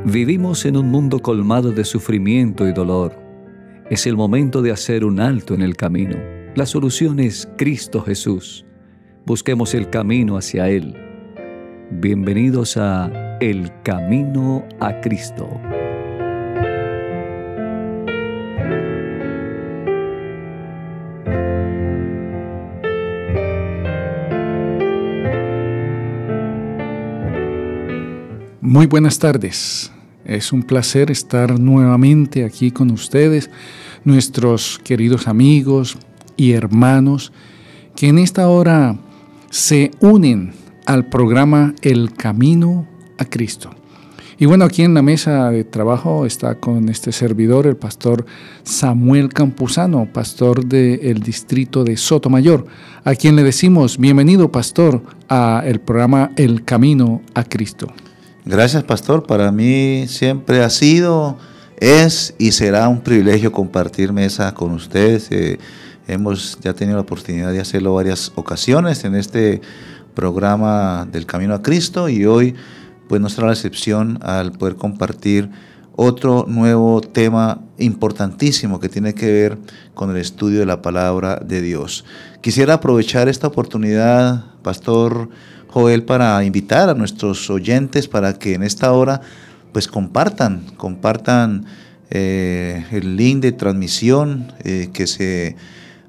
Vivimos en un mundo colmado de sufrimiento y dolor. Es el momento de hacer un alto en el camino. La solución es Cristo Jesús. Busquemos el camino hacia Él. Bienvenidos a El Camino a Cristo. Muy buenas tardes. Es un placer estar nuevamente aquí con ustedes, nuestros queridos amigos y hermanos que en esta hora se unen al programa El Camino a Cristo. Y bueno, aquí en la mesa de trabajo está con este servidor el pastor Samuel Campuzano, pastor del distrito de Sotomayor, a quien le decimos bienvenido, pastor, a el programa El Camino a Cristo. Gracias, pastor. Para mí siempre ha sido, es y será un privilegio compartir mesa con ustedes. Hemos ya tenido la oportunidad de hacerlo varias ocasiones en este programa del Camino a Cristo y hoy pues no será la excepción al poder compartir otro nuevo tema importantísimo que tiene que ver con el estudio de la palabra de Dios. Quisiera aprovechar esta oportunidad, pastor Joel, para invitar a nuestros oyentes para que en esta hora pues compartan el link de transmisión que se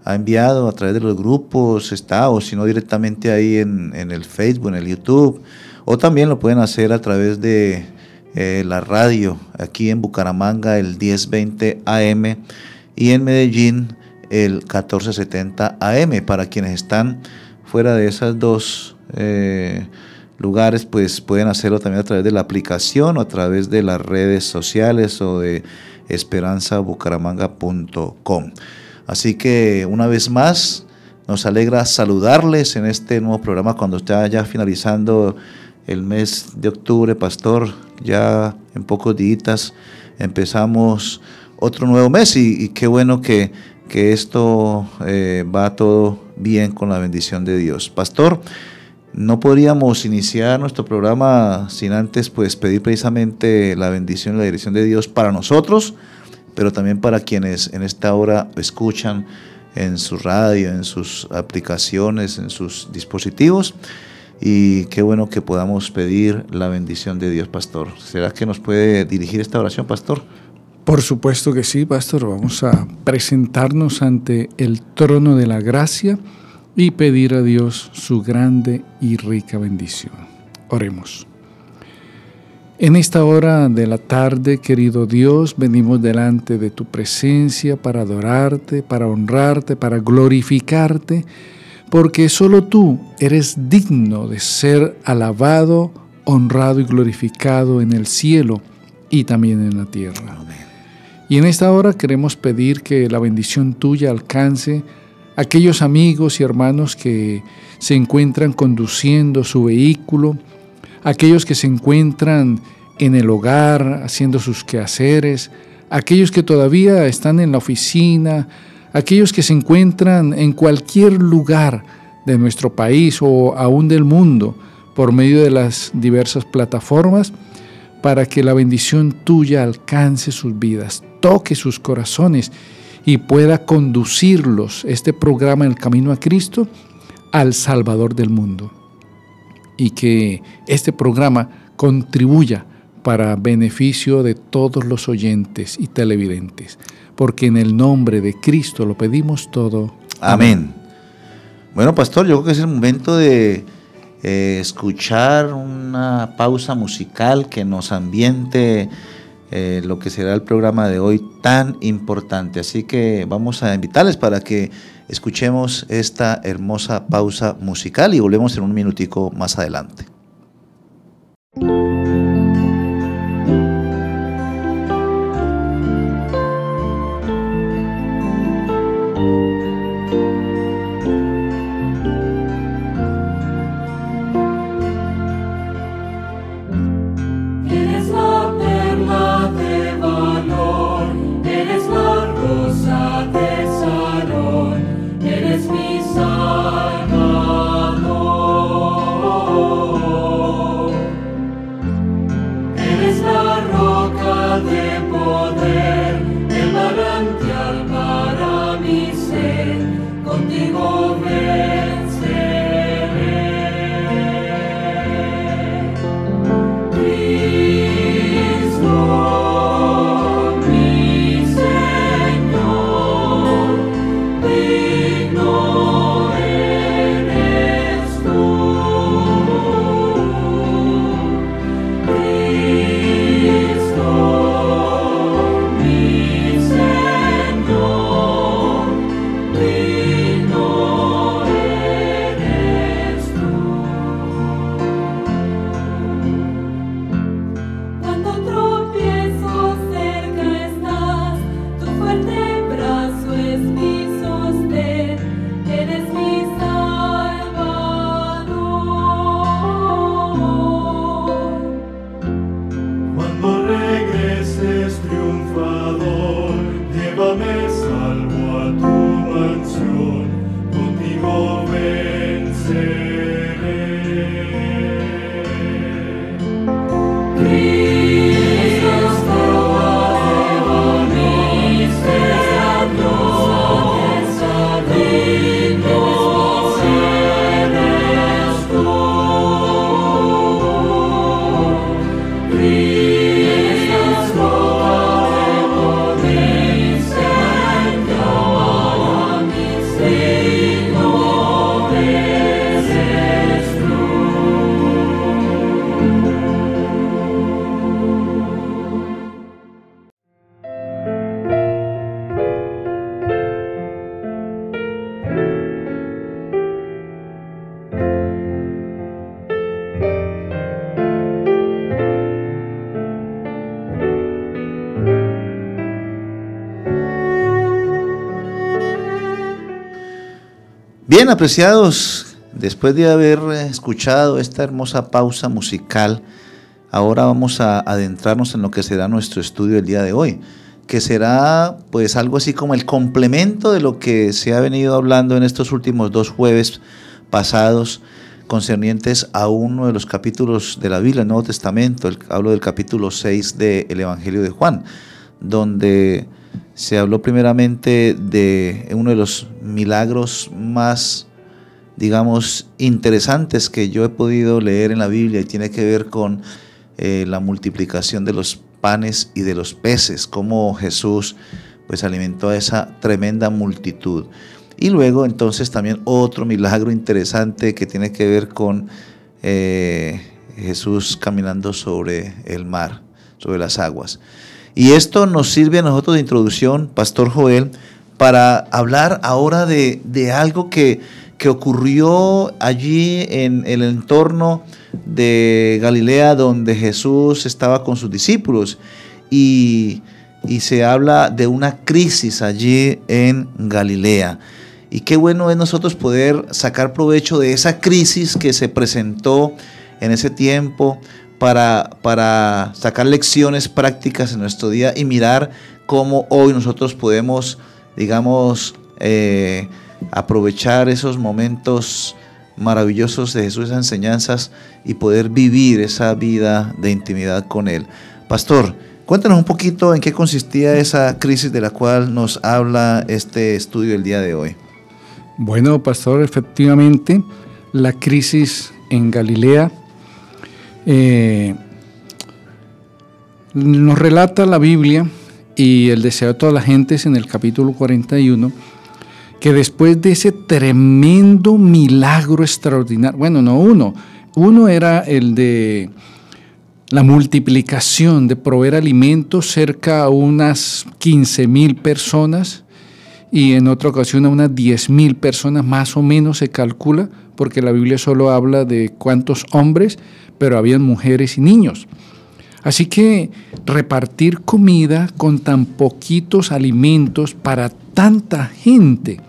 ha enviado a través de los grupos, o si no directamente ahí en el Facebook, en el YouTube, o también lo pueden hacer a través de la radio, aquí en Bucaramanga el 1020 AM y en Medellín el 1470 AM. Para quienes están fuera de esas dos lugares, pues pueden hacerlo también a través de la aplicación o a través de las redes sociales o de esperanzabucaramanga.com. Así que una vez más nos alegra saludarles en este nuevo programa cuando está ya finalizando el mes de octubre, pastor. Ya en pocos días empezamos otro nuevo mes y qué bueno que esto va todo bien con la bendición de Dios. Pastor, no podríamos iniciar nuestro programa sin antes pues pedir precisamente la bendición y la dirección de Dios para nosotros, pero también para quienes en esta hora escuchan en su radio, en sus aplicaciones, en sus dispositivos. Y qué bueno que podamos pedir la bendición de Dios, pastor. ¿Será que nos puede dirigir esta oración, pastor? Por supuesto que sí, pastor. Vamos a presentarnos ante el trono de la gracia y pedir a Dios su grande y rica bendición. Oremos. En esta hora de la tarde, querido Dios, venimos delante de tu presencia para adorarte, para honrarte, para glorificarte, porque solo tú eres digno de ser alabado, honrado y glorificado en el cielo y también en la tierra. Amén. Y en esta hora queremos pedir que la bendición tuya alcance a aquellos amigos y hermanos que se encuentran conduciendo su vehículo, aquellos que se encuentran en el hogar haciendo sus quehaceres, aquellos que todavía están en la oficina, aquellos que se encuentran en cualquier lugar de nuestro país o aún del mundo por medio de las diversas plataformas, para que la bendición tuya alcance sus vidas, toque sus corazones y pueda conducirlos, este programa El Camino a Cristo, al Salvador del mundo. Y que este programa contribuya para beneficio de todos los oyentes y televidentes, porque en el nombre de Cristo lo pedimos todo. Amén. Bueno, pastor, yo creo que es el momento de escuchar una pausa musical que nos ambiente lo que será el programa de hoy tan importante. Así que vamos a invitarles para que escuchemos esta hermosa pausa musical y volvemos en un minutico más adelante. Eres mi Salvador. Bien, apreciados, después de haber escuchado esta hermosa pausa musical, ahora vamos a adentrarnos en lo que será nuestro estudio el día de hoy, que será pues algo así como el complemento de lo que se ha venido hablando en estos últimos 2 jueves pasados, concernientes a uno de los capítulos de la Biblia, el Nuevo Testamento. Hablo del capítulo 6 del Evangelio de Juan, donde se habló primeramente de uno de los milagros más, digamos, interesantes que yo he podido leer en la Biblia, y tiene que ver con la multiplicación de los panes y de los peces, cómo Jesús pues alimentó a esa tremenda multitud. Y luego entonces también otro milagro interesante que tiene que ver con Jesús caminando sobre el mar, sobre las aguas. Y esto nos sirve a nosotros de introducción, Pastor Joel, para hablar ahora de algo que ocurrió allí en el entorno de Galilea, donde Jesús estaba con sus discípulos, y se habla de una crisis allí en Galilea. Y qué bueno es nosotros poder sacar provecho de esa crisis que se presentó en ese tiempo, para sacar lecciones prácticas en nuestro día y mirar cómo hoy nosotros podemos, digamos, aprovechar esos momentos maravillosos de Jesús, esas enseñanzas, y poder vivir esa vida de intimidad con Él. Pastor, cuéntanos un poquito en qué consistía esa crisis de la cual nos habla este estudio el día de hoy. Bueno, pastor, efectivamente, la crisis en Galilea nos relata la Biblia, y el deseo de todas las gentes en el capítulo 41, que después de ese tremendo milagro extraordinario, bueno, no uno era el de la multiplicación, de proveer alimentos cerca a unas 15,000 personas, y en otra ocasión a unas 10,000 personas, más o menos se calcula, porque la Biblia solo habla de cuántos hombres, pero habían mujeres y niños. Así que repartir comida con tan poquitos alimentos para tanta gente,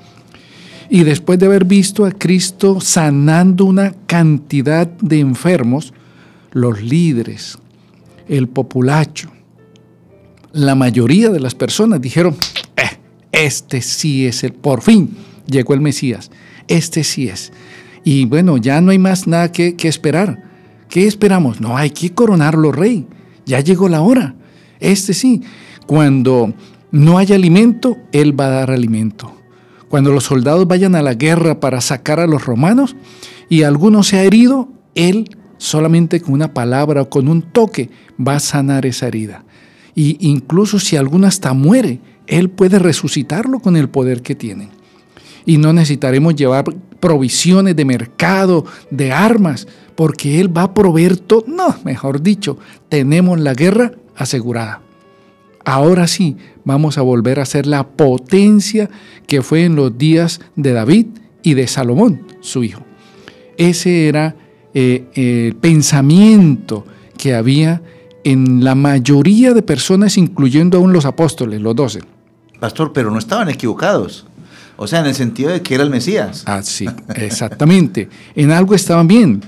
y después de haber visto a Cristo sanando una cantidad de enfermos, los líderes, el populacho, la mayoría de las personas dijeron: este sí es por fin llegó el Mesías, este sí es. Y bueno, ya no hay más nada que esperar. ¿Qué esperamos? No, hay que coronarlo rey. Ya llegó la hora. Este sí. Cuando no haya alimento, Él va a dar alimento. Cuando los soldados vayan a la guerra para sacar a los romanos y alguno se ha herido, Él solamente con una palabra o con un toque va a sanar esa herida. Y incluso si alguno hasta muere, Él puede resucitarlo con el poder que tiene. Y no necesitaremos llevar provisiones de mercado, de armas, porque Él va a proveer todo. No, mejor dicho, tenemos la guerra asegurada. Ahora sí, vamos a volver a ser la potencia que fue en los días de David y de Salomón, su hijo. Ese era el pensamiento que había en la mayoría de personas, incluyendo aún los apóstoles, los 12. Pastor, pero no estaban equivocados. O sea, en el sentido de que era el Mesías. Ah, sí, exactamente. En algo estaban bien,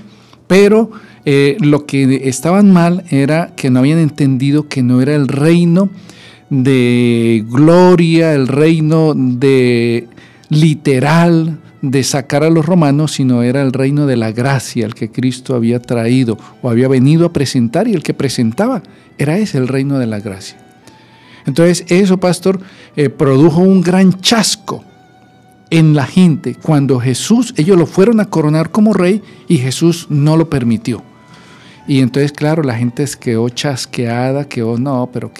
pero lo que estaban mal era que no habían entendido que no era el reino de gloria, el reino de literal de sacar a los romanos, sino era el reino de la gracia, el que Cristo había traído o había venido a presentar, y el que presentaba era ese, el reino de la gracia. Entonces eso, pastor, produjo un gran chasco en la gente cuando Jesús, ellos lo fueron a coronar como rey y Jesús no lo permitió. Y entonces, claro, la gente quedó chasqueada, quedó, no, pero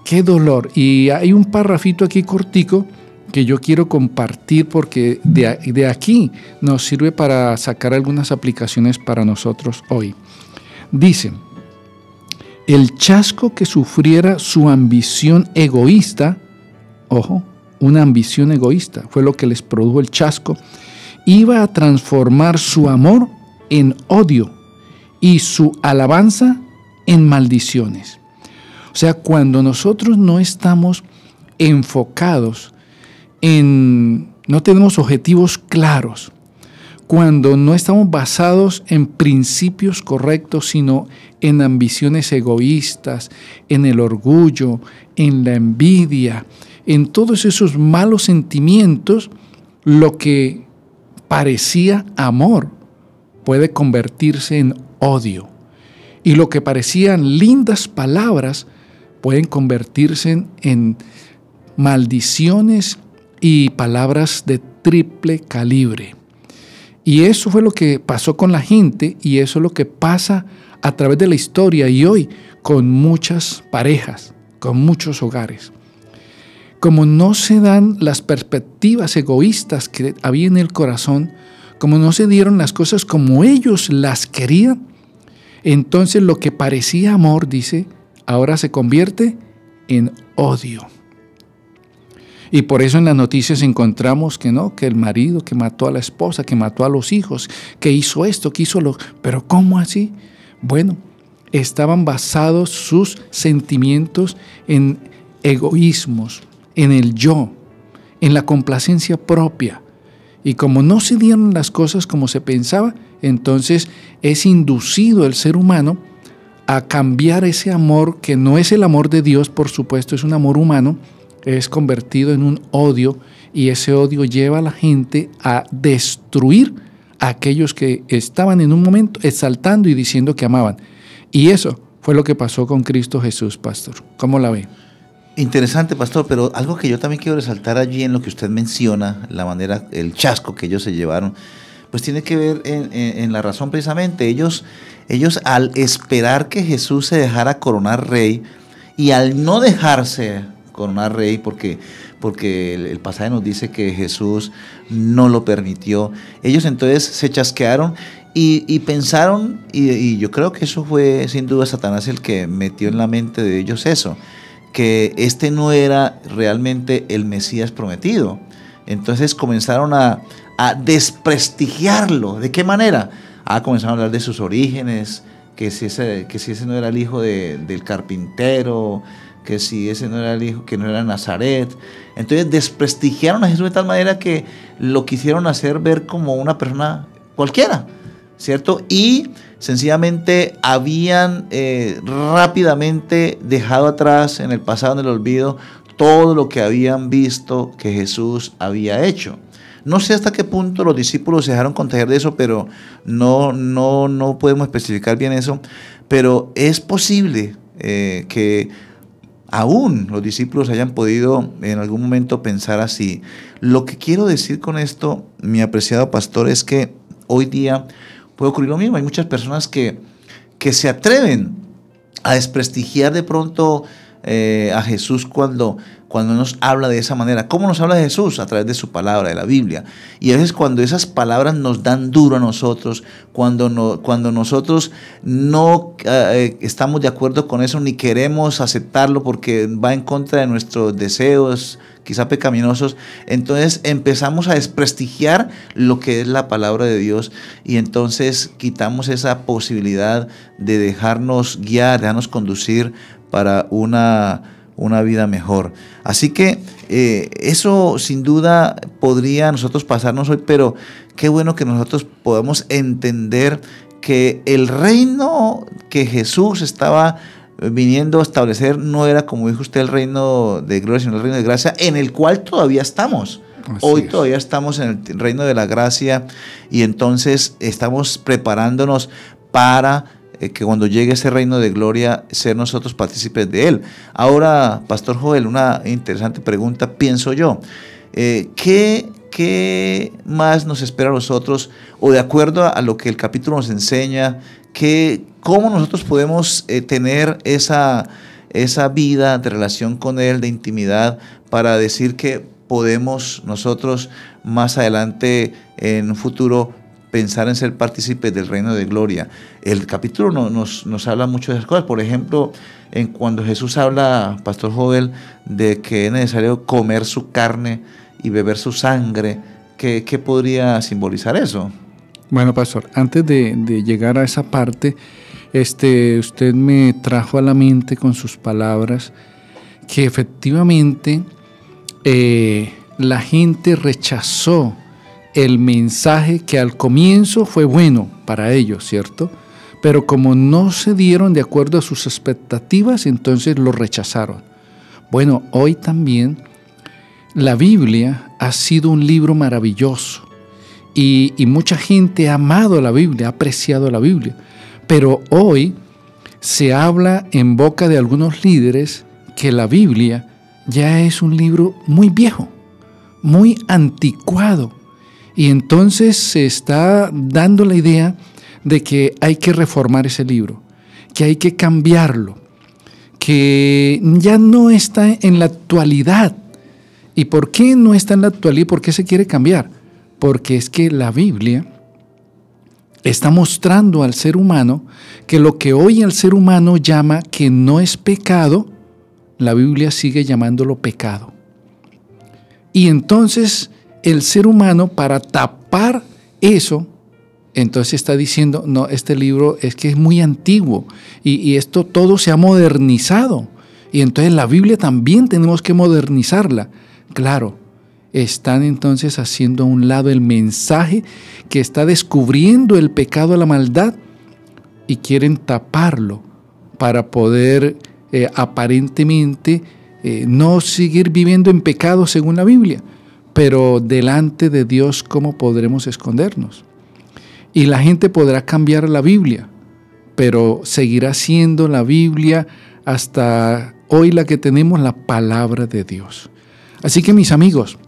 qué dolor. Y hay un parrafito aquí cortico que yo quiero compartir porque de aquí nos sirve para sacar algunas aplicaciones para nosotros hoy. Dice: el chasco que sufriera su ambición egoísta, ojo, una ambición egoísta, fue lo que les produjo el chasco, iba a transformar su amor en odio y su alabanza en maldiciones. O sea, cuando nosotros no estamos enfocados no tenemos objetivos claros, cuando no estamos basados en principios correctos, sino en ambiciones egoístas, en el orgullo, en la envidia, en todos esos malos sentimientos, lo que parecía amor puede convertirse en odio. Y lo que parecían lindas palabras pueden convertirse en maldiciones y palabras de triple calibre. Y eso fue lo que pasó con la gente, y eso es lo que pasa a través de la historia y hoy con muchas parejas, con muchos hogares. Como no se dan las perspectivas egoístas que había en el corazón, como no se dieron las cosas como ellos las querían, entonces lo que parecía amor, dice, ahora se convierte en odio. Y por eso en las noticias encontramos que no, que el marido que mató a la esposa, que mató a los hijos, que hizo esto, que hizo lo... ¿Pero cómo así? Bueno, estaban basados sus sentimientos en egoísmos, en el yo, en la complacencia propia. Y como no se dieron las cosas como se pensaba, entonces es inducido el ser humano a cambiar ese amor, que no es el amor de Dios, por supuesto, es un amor humano, es convertido en un odio, y ese odio lleva a la gente a destruir a aquellos que estaban en un momento exaltando y diciendo que amaban. Y eso fue lo que pasó con Cristo Jesús, pastor. ¿Cómo la ve? Interesante, pastor, pero algo que yo también quiero resaltar allí en lo que usted menciona, la manera, el chasco que ellos se llevaron, pues tiene que ver en la razón precisamente. Ellos al esperar que Jesús se dejara coronar rey, y al no dejarse coronar rey, porque el pasaje nos dice que Jesús no lo permitió, ellos entonces se chasquearon y pensaron, y yo creo que eso fue sin duda Satanás el que metió en la mente de ellos eso, que este no era realmente el Mesías prometido. Entonces comenzaron a desprestigiarlo. ¿De qué manera? Comenzaron a hablar de sus orígenes, que si ese no era el hijo del carpintero, que si ese no era el hijo, que no era Nazaret. Entonces desprestigiaron a Jesús de tal manera que lo quisieron hacer ver como una persona cualquiera, ¿cierto? Y sencillamente habían rápidamente dejado atrás en el pasado, en el olvido, todo lo que habían visto que Jesús había hecho. No sé hasta qué punto los discípulos se dejaron contagiar de eso, pero no podemos especificar bien eso. Pero es posible que aún los discípulos hayan podido en algún momento pensar así. Lo que quiero decir con esto, mi apreciado pastor, es que hoy día puede ocurrir lo mismo. Hay muchas personas que se atreven a desprestigiar de pronto a Jesús cuando nos habla de esa manera. ¿Cómo nos habla Jesús? A través de su palabra, de la Biblia. Y a veces cuando esas palabras nos dan duro a nosotros, cuando nosotros no estamos de acuerdo con eso, ni queremos aceptarlo porque va en contra de nuestros deseos, quizá pecaminosos, entonces empezamos a desprestigiar lo que es la palabra de Dios, y entonces quitamos esa posibilidad de dejarnos guiar, dejarnos conducir para una vida mejor. Así que eso sin duda podría nosotros pasarnos hoy, pero qué bueno que nosotros podamos entender que el reino que Jesús estaba viniendo a establecer no era, como dijo usted, el reino de gloria, sino el reino de gracia, en el cual todavía estamos. Hoy todavía estamos en el reino de la gracia y entonces estamos preparándonos para que cuando llegue ese reino de gloria, ser nosotros partícipes de él. Ahora, Pastor Joel, una interesante pregunta, pienso yo. ¿Qué más nos espera a nosotros? O de acuerdo a lo que el capítulo nos enseña, ¿cómo nosotros podemos tener esa vida de relación con él, de intimidad, para decir que podemos nosotros más adelante, en un futuro, pensar en ser partícipes del reino de gloria? El capítulo nos habla mucho de esas cosas. Por ejemplo, cuando Jesús habla, Pastor Joel, de que es necesario comer su carne y beber su sangre, ¿qué podría simbolizar eso? Bueno, Pastor, antes de llegar a esa parte, usted me trajo a la mente con sus palabras que efectivamente la gente rechazó el mensaje que al comienzo fue bueno para ellos, ¿cierto? Pero como no se dieron de acuerdo a sus expectativas, entonces lo rechazaron. Bueno, hoy también la Biblia ha sido un libro maravilloso y mucha gente ha amado la Biblia, ha apreciado la Biblia. Pero hoy se habla en boca de algunos líderes que la Biblia ya es un libro muy viejo, muy anticuado. Y entonces se está dando la idea de que hay que reformar ese libro, que hay que cambiarlo, que ya no está en la actualidad. ¿Y por qué no está en la actualidad? ¿Por qué se quiere cambiar? Porque es que la Biblia está mostrando al ser humano que lo que hoy el ser humano llama que no es pecado, la Biblia sigue llamándolo pecado. Y entonces el ser humano, para tapar eso, entonces está diciendo, no, este libro es que es muy antiguo y esto todo se ha modernizado. Y entonces la Biblia también tenemos que modernizarla. Claro, están entonces haciendo a un lado el mensaje que está descubriendo el pecado, la maldad, y quieren taparlo para poder aparentemente no seguir viviendo en pecado según la Biblia. Pero delante de Dios, ¿cómo podremos escondernos? Y la gente podrá cambiar la Biblia, pero seguirá siendo la Biblia hasta hoy la que tenemos, la palabra de Dios. Así que, mis amigos,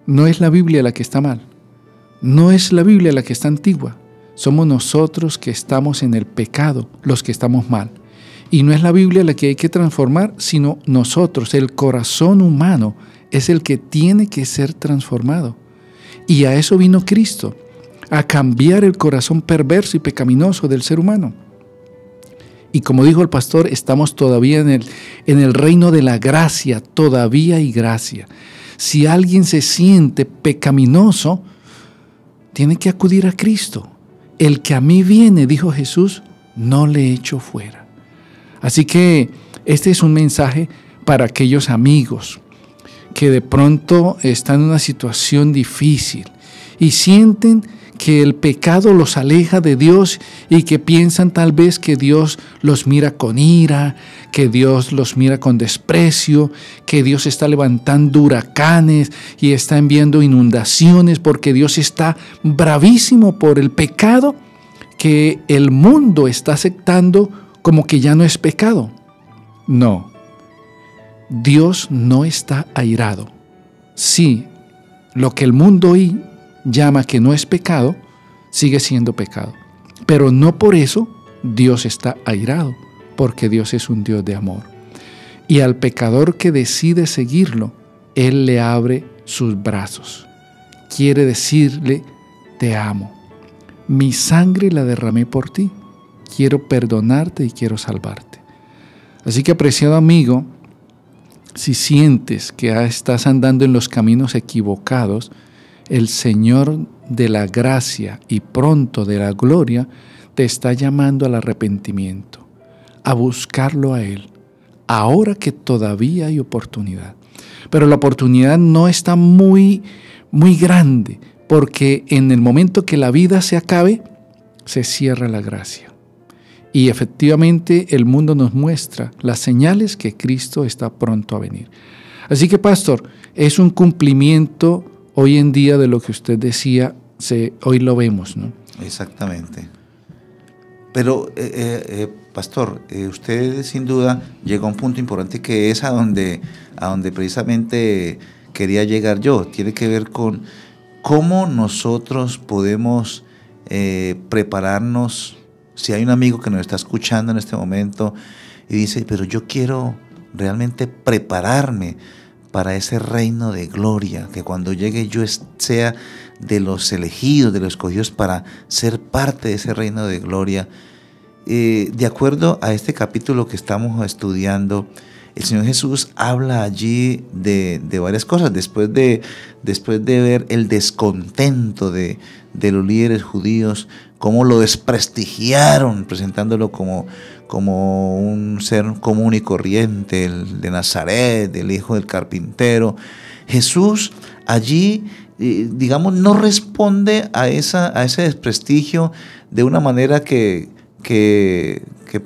no es la Biblia la que está mal, no es la Biblia la que está antigua, somos nosotros que estamos en el pecado, los que estamos mal. Y no es la Biblia la que hay que transformar, sino nosotros, el corazón humano, es el que tiene que ser transformado. Y a eso vino Cristo, a cambiar el corazón perverso y pecaminoso del ser humano. Y como dijo el pastor, estamos todavía en el reino de la gracia, todavía hay gracia. Si alguien se siente pecaminoso, tiene que acudir a Cristo. El que a mí viene, dijo Jesús, no le echo fuera. Así que este es un mensaje para aquellos amigos que de pronto están en una situación difícil y sienten que el pecado los aleja de Dios y que piensan tal vez que Dios los mira con ira, que Dios los mira con desprecio, que Dios está levantando huracanes y está enviando inundaciones porque Dios está bravísimo por el pecado que el mundo está aceptando como que ya no es pecado. No. Dios no está airado. Sí, lo que el mundo hoy llama que no es pecado, sigue siendo pecado. Pero no por eso Dios está airado, porque Dios es un Dios de amor. Y al pecador que decide seguirlo, Él le abre sus brazos. Quiere decirle, te amo. Mi sangre la derramé por ti. Quiero perdonarte y quiero salvarte. Así que, apreciado amigo, si sientes que estás andando en los caminos equivocados, el Señor de la gracia y pronto de la gloria te está llamando al arrepentimiento, a buscarlo a Él, ahora que todavía hay oportunidad. Pero la oportunidad no está muy grande, porque en el momento que la vida se acabe, se cierra la gracia. Y efectivamente el mundo nos muestra las señales que Cristo está pronto a venir. Así que, pastor, es un cumplimiento hoy en día de lo que usted decía, hoy lo vemos, ¿no? Exactamente. Pero, pastor, usted sin duda llegó a un punto importante que es a donde precisamente quería llegar yo. Tiene que ver con cómo nosotros podemos prepararnos. Si hay un amigo que nos está escuchando en este momento y dice, pero yo quiero realmente prepararme para ese reino de gloria, que cuando llegue yo sea de los elegidos, de los escogidos para ser parte de ese reino de gloria. De acuerdo a este capítulo que estamos estudiando, el Señor Jesús habla allí de varias cosas. Después de ver el descontento de los líderes judíos, cómo lo desprestigiaron, presentándolo como un ser común y corriente, el de Nazaret, el hijo del carpintero. Jesús allí, digamos, no responde a ese desprestigio de una manera que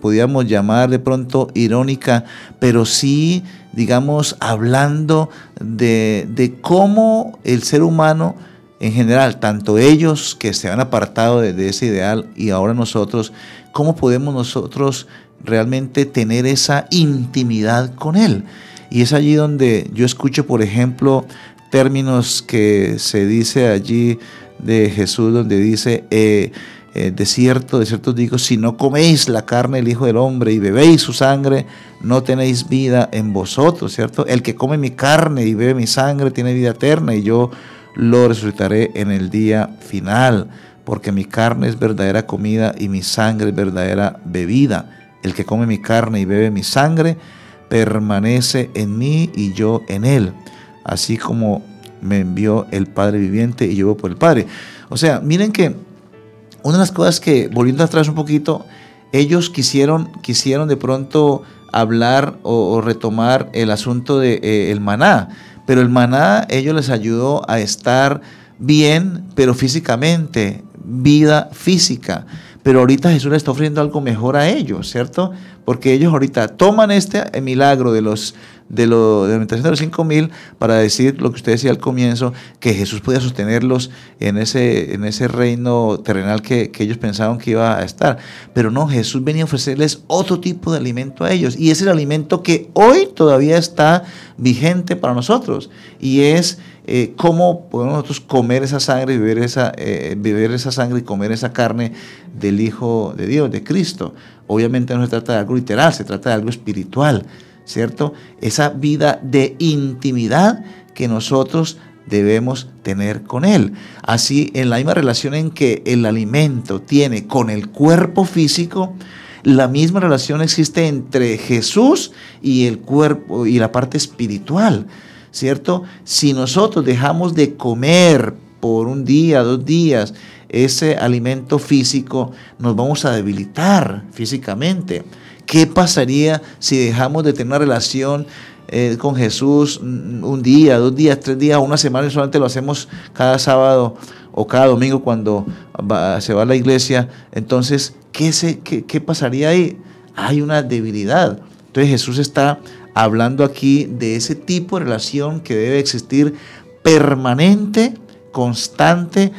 podíamos llamar de pronto irónica, pero sí, digamos, hablando de cómo el ser humano en general, tanto ellos que se han apartado de ese ideal y ahora nosotros, cómo podemos nosotros realmente tener esa intimidad con Él. Y es allí donde yo escucho, por ejemplo, términos que se dice allí de Jesús, donde dice, de cierto os digo, si no coméis la carne del Hijo del Hombre y bebéis su sangre, no tenéis vida en vosotros, ¿cierto? El que come mi carne y bebe mi sangre tiene vida eterna y yo lo resucitaré en el día final, porque mi carne es verdadera comida y mi sangre es verdadera bebida. El que come mi carne y bebe mi sangre permanece en mí y yo en él, así como me envió el Padre viviente y yo voy por el Padre. O sea, miren que una de las cosas que, volviendo atrás un poquito, ellos quisieron de pronto hablar o retomar el asunto del maná, pero el maná ellos les ayudó a estar bien, pero físicamente, vida física. Pero ahorita Jesús les está ofreciendo algo mejor a ellos, ¿cierto? Porque ellos ahorita toman este milagro de la alimentación de los 5,000 para decir lo que usted decía al comienzo, que Jesús podía sostenerlos en ese reino terrenal que ellos pensaban que iba a estar. Pero no, Jesús venía a ofrecerles otro tipo de alimento a ellos. Y es el alimento que hoy todavía está vigente para nosotros. Y es cómo podemos nosotros comer esa sangre y beber esa sangre y comer esa carne del Hijo de Dios, de Cristo. Obviamente no se trata de algo literal, se trata de algo espiritual, ¿cierto? Esa vida de intimidad que nosotros debemos tener con Él. Así, en la misma relación en que el alimento tiene con el cuerpo físico, la misma relación existe entre Jesús y el cuerpo y la parte espiritual, ¿cierto? Si nosotros dejamos de comer por un día, 2 días, ese alimento físico, nos vamos a debilitar físicamente. ¿Qué pasaría si dejamos de tener una relación con Jesús un día, 2 días, 3 días, una semana y solamente lo hacemos cada sábado o cada domingo cuando se va a la iglesia? Entonces, ¿qué pasaría ahí? Hay una debilidad. Entonces Jesús está hablando aquí de ese tipo de relación que debe existir permanente, constante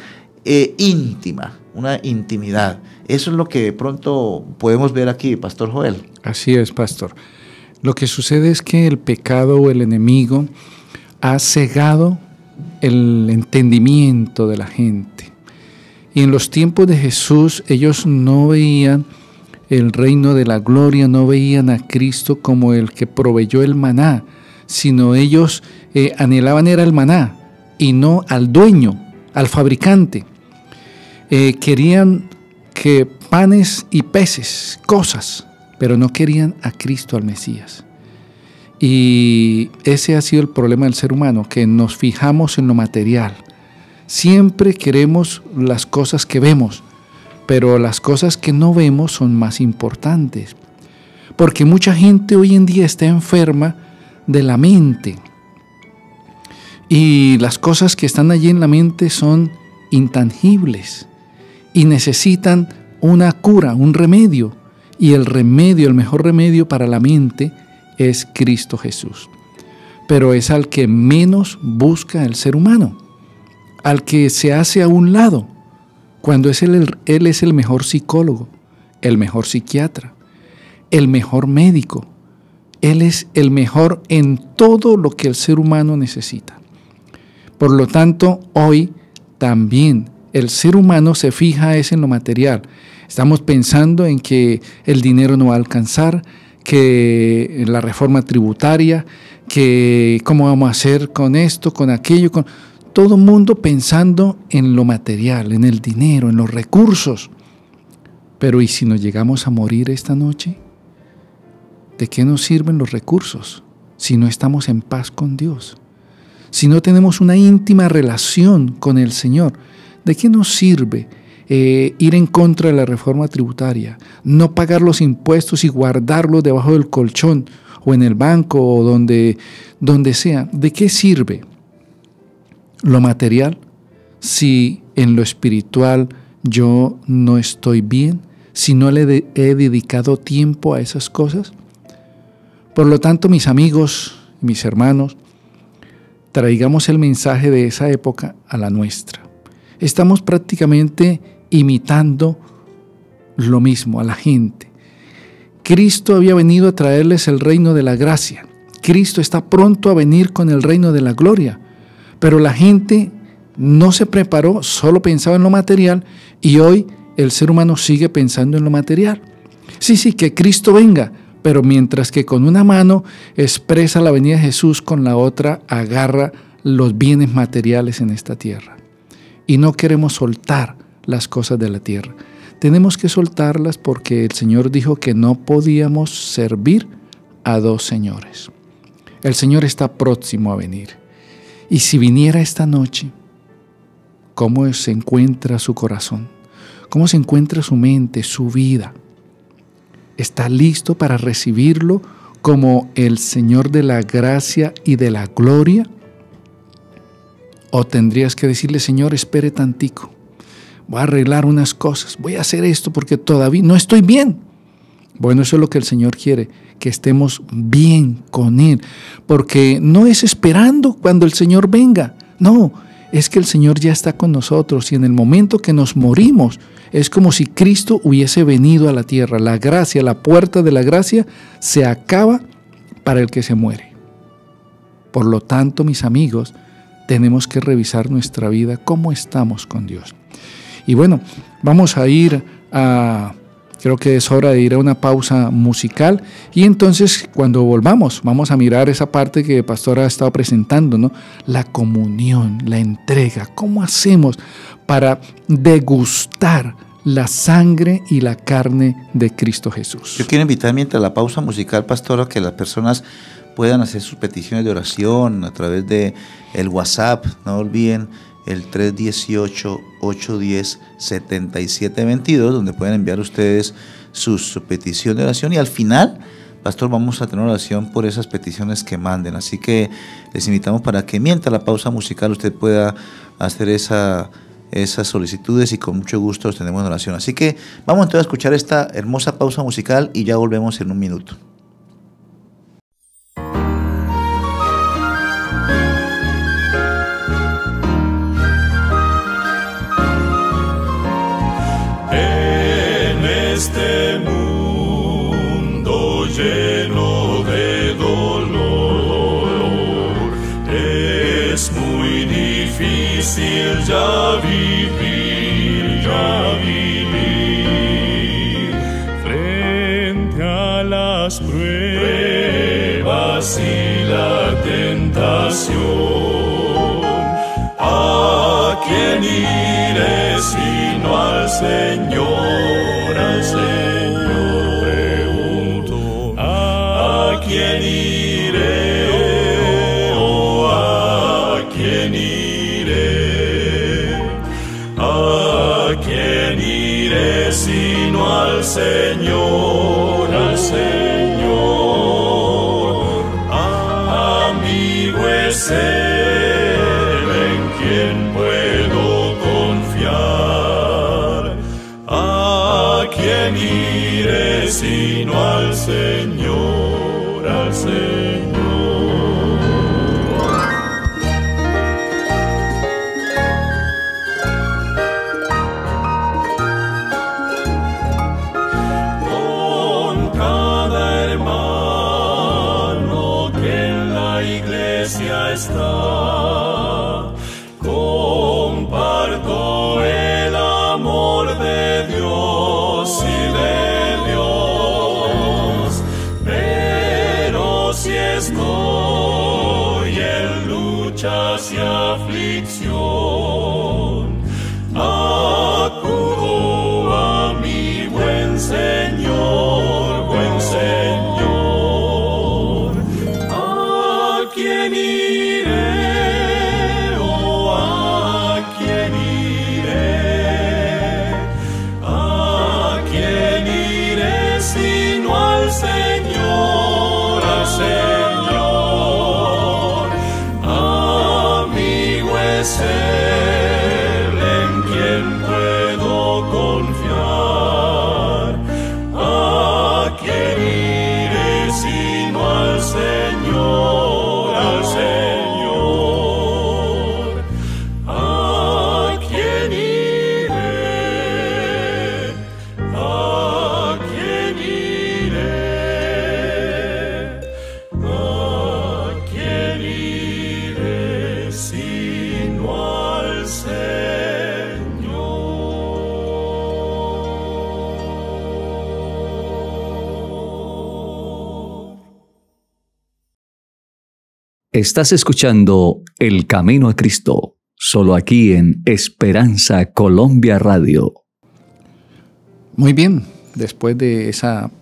e íntima, una intimidad. Eso es lo que de pronto podemos ver aquí, Pastor Joel. Así es, Pastor. Lo que sucede es que el pecado o el enemigo ha cegado el entendimiento de la gente. Y en los tiempos de Jesús, ellos no veían el reino de la gloria, no veían a Cristo como el que proveyó el maná, sino ellos anhelaban era el maná y no al dueño, al fabricante. Querían que panes y peces, cosas, pero no querían a Cristo, al Mesías. Y ese ha sido el problema del ser humano, que nos fijamos en lo material. Siempre queremos las cosas que vemos, pero las cosas que no vemos son más importantes. Porque mucha gente hoy en día está enferma de la mente. Y las cosas que están allí en la mente son intangibles y necesitan una cura, un remedio. y el remedio, el mejor remedio para la mente es Cristo Jesús. Pero es al que menos busca el ser humano, al que se hace a un lado, cuando Él es el mejor psicólogo, el mejor psiquiatra, el mejor médico. Él es el mejor en todo lo que el ser humano necesita. Por lo tanto, hoy también el ser humano se fija en lo material. Estamos pensando en que el dinero no va a alcanzar, que la reforma tributaria, que cómo vamos a hacer con esto, con aquello, con todo el mundo pensando en lo material, en el dinero, en los recursos. Pero ¿y si nos llegamos a morir esta noche? ¿De qué nos sirven los recursos si no estamos en paz con Dios? Si no tenemos una íntima relación con el Señor, ¿de qué nos sirve ir en contra de la reforma tributaria, no pagar los impuestos y guardarlos debajo del colchón o en el banco o donde sea? ¿De qué sirve lo material si en lo espiritual yo no estoy bien, si no le he dedicado tiempo a esas cosas? Por lo tanto, mis amigos, mis hermanos, traigamos el mensaje de esa época a la nuestra. Estamos prácticamente imitando lo mismo a la gente. Cristo había venido a traerles el reino de la gracia. Cristo está pronto a venir con el reino de la gloria. Pero la gente no se preparó, solo pensaba en lo material, y hoy el ser humano sigue pensando en lo material. Sí, que Cristo venga, pero mientras que con una mano expresa la venida de Jesús, con la otra agarra los bienes materiales en esta tierra. Y no queremos soltar las cosas de la tierra. Tenemos que soltarlas porque el Señor dijo que no podíamos servir a dos señores. El Señor está próximo a venir. Y si viniera esta noche, ¿cómo se encuentra su corazón? ¿Cómo se encuentra su mente, su vida? ¿Está listo para recibirlo como el Señor de la gracia y de la gloria? ¿O tendrías que decirle, Señor, espere tantico, voy a arreglar unas cosas, voy a hacer esto porque todavía no estoy bien? Bueno, eso es lo que el Señor quiere, que estemos bien con Él, porque no es esperando cuando el Señor venga, no, es que el Señor ya está con nosotros y en el momento que nos morimos es como si Cristo hubiese venido a la tierra. La gracia, la puerta de la gracia se acaba para el que se muere. Por lo tanto, mis amigos, tenemos que revisar nuestra vida, cómo estamos con Dios. Y bueno, vamos a ir creo que es hora de ir a una pausa musical y entonces cuando volvamos vamos a mirar esa parte que el pastor ha estado presentando, ¿no? La comunión, la entrega, ¿cómo hacemos para degustar la sangre y la carne de Cristo Jesús? Yo quiero invitar mientras la pausa musical, pastor, a que las personas puedan hacer sus peticiones de oración a través de el WhatsApp, no olviden el 318-810-7722, donde pueden enviar ustedes su petición de oración y al final, pastor, vamos a tener oración por esas peticiones que manden. Así que les invitamos para que mientras la pausa musical usted pueda hacer esas solicitudes y con mucho gusto los tenemos en oración. Así que vamos entonces a escuchar esta hermosa pausa musical y ya volvemos en un minuto. Este mundo lleno de dolor, es muy difícil ya vivir, frente a las pruebas y la tentación. ¿A quién iré sino al Señor? Al Señor pregunto, ¿a quién iré? Oh, ¿a quién iré? ¿A quién iré sino al Señor? Al Señor, amigo es Él en quien puedo confiar. ¿A quién iré? sino al Señor, al Señor. Con cada hermano que en la iglesia está, comparto el amor de Dios y de Dios, pero si estoy en luchas y aflicción, acudo a mi buen Señor, buen Señor. ¿A quién iré? ¿O a quién iré? ¿A quién iré sino al Señor, al Señor? Amigo es Él en quien puedo confiar. ¿A quién iré sino al Señor, al Señor? ¿A quién iré? ¿A quién iré? ¿A quién iré sino al Señor? Estás escuchando El Camino a Cristo, solo aquí en Esperanza Colombia Radio. Muy bien, después de esa